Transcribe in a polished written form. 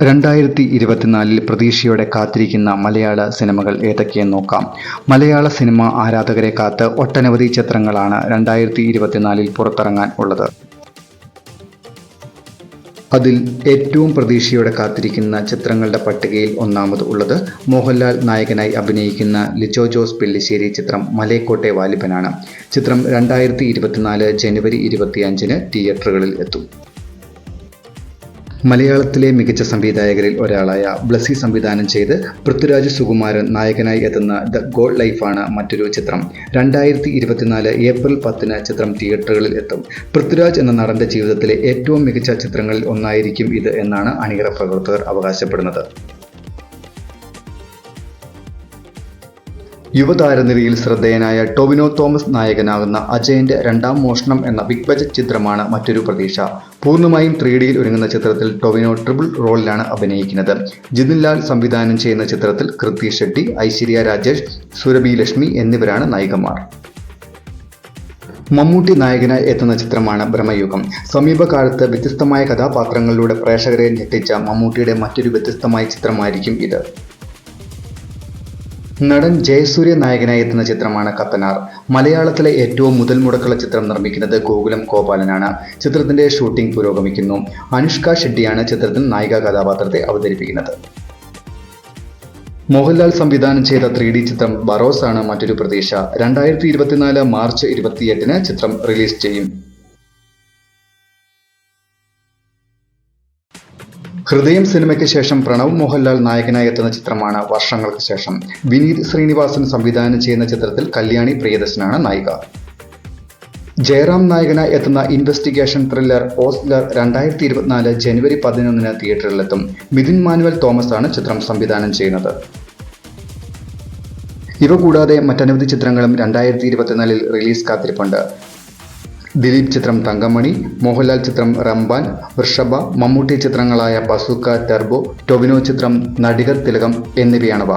2024 പ്രതീക്ഷയോടെ കാത്തിരിക്കുന്ന മലയാള സിനിമകൾ ഏതൊക്കെയെന്ന് നോക്കാം. മലയാള സിനിമ ആരാധകരെ കാത്ത് ഒട്ടനവധി ചിത്രങ്ങളാണ് 2024 പുറത്തിറങ്ങാൻ ഉള്ളത്. അതിൽ ഏറ്റവും പ്രതീക്ഷയോടെ കാത്തിരിക്കുന്ന ചിത്രങ്ങളുടെ പട്ടികയിൽ ഒന്നാമത് ഉള്ളത് മോഹൻലാൽ നായകനായി അഭിനയിക്കുന്ന ലിജോ ജോസ് പെല്ലിശ്ശേരി ചിത്രം മലൈക്കോട്ടെ വാലിബനാണ്. ചിത്രം 2024 ജനുവരി 25 തിയേറ്ററുകളിൽ എത്തും. മലയാളത്തിലെ മികച്ച സംവിധായകരിൽ ഒരാളായ ബ്ലസ്സി സംവിധാനം ചെയ്ത് പൃഥ്വിരാജ് സുകുമാരൻ നായകനായി എത്തുന്ന ദ ഗോഡ് ലൈഫാണ് മറ്റൊരു ചിത്രം. 2024 ഏപ്രിൽ 10 ചിത്രം തിയേറ്ററുകളിൽ എത്തും. പൃഥ്വിരാജ് എന്ന നടന്റെ ജീവിതത്തിലെ ഏറ്റവും മികച്ച ചിത്രങ്ങളിൽ ഒന്നായിരിക്കും ഇത് എന്നാണ് അണിയറ പ്രവർത്തകർ അവകാശപ്പെടുന്നത്. യുവതാരനിരയിൽ ശ്രദ്ധേയനായ ടൊവിനോ തോമസ് നായകനാകുന്ന അജയന്റെ രണ്ടാം മോഷണം എന്ന ബിഗ് ബജറ്റ് ചിത്രമാണ് മറ്റൊരു പ്രതീക്ഷ. പൂർണ്ണമായും 3Dയിൽ ഒരുങ്ങുന്ന ചിത്രത്തിൽ ടൊവിനോ ട്രിപ്പിൾ റോളിലാണ് അഭിനയിക്കുന്നത്. ജിതിൻ ലാൽ സംവിധാനം ചെയ്യുന്ന ചിത്രത്തിൽ കൃതി ഷെട്ടി, ഐശ്വര്യ രാജേഷ്, സുരഭി ലക്ഷ്മി എന്നിവരാണ് നായികമാർ. മമ്മൂട്ടി നായകനായി എത്തുന്ന ചിത്രമാണ് ബ്രഹ്മയുഗം. സമീപകാലത്ത് വ്യത്യസ്തമായ കഥാപാത്രങ്ങളിലൂടെ പ്രേക്ഷകരെ ഞെട്ടിച്ച മമ്മൂട്ടിയുടെ മറ്റൊരു വ്യത്യസ്തമായ ചിത്രമായിരിക്കും ഇത്. നടൻ ജയസൂര്യ നായകനായി എത്തുന്ന ചിത്രമാണ് കത്തനാർ. മലയാളത്തിലെ ഏറ്റവും മുതൽ മുടക്കുള്ള ചിത്രം നിർമ്മിക്കുന്നത് ഗോകുലം ഗോപാലനാണ്. ചിത്രത്തിന്റെ ഷൂട്ടിംഗ് പുരോഗമിക്കുന്നു. അനുഷ്ക ഷെട്ടിയാണ് ചിത്രത്തിൽ നായിക കഥാപാത്രത്തെ അവതരിപ്പിക്കുന്നത്. മോഹൻലാൽ സംവിധാനം ചെയ്ത 3D ചിത്രം ബറോസ് ആണ് മറ്റൊരു പ്രതീക്ഷ. 2024 മാർച്ച് 28 ചിത്രം റിലീസ് ചെയ്യും. ഹൃദയം സിനിമയ്ക്ക് ശേഷം പ്രണവ് മോഹൻലാൽ നായകനായി എത്തുന്ന ചിത്രമാണ് വർഷങ്ങൾക്ക് ശേഷം. വിനീത് ശ്രീനിവാസൻ സംവിധാനം ചെയ്യുന്ന ചിത്രത്തിൽ കല്യാണി പ്രിയദർശനാണ് നായിക. ജയറാം നായകനായി എത്തുന്ന ഇൻവെസ്റ്റിഗേഷൻ ത്രില്ലർ ഓസ്ലർ 2024 ജനുവരി 11 തിയേറ്ററിലെത്തും. മിഥുൻ മാനുവൽ തോമസ് ആണ് ചിത്രം സംവിധാനം ചെയ്യുന്നത്. ഇവ കൂടാതെ മറ്റനവധി ചിത്രങ്ങളും 2024 റിലീസ് കാത്തിരിപ്പുണ്ട്. ദിലീപ് ചിത്രം തങ്കമണി, മോഹൻലാൽ ചിത്രം റംബാൻ, വൃഷഭ, മമ്മൂട്ടി ചിത്രങ്ങളായ ബസൂക്ക, ടർബോ, ടൊവിനോ ചിത്രം നടികർ തിലകം എന്നിവയാണവ.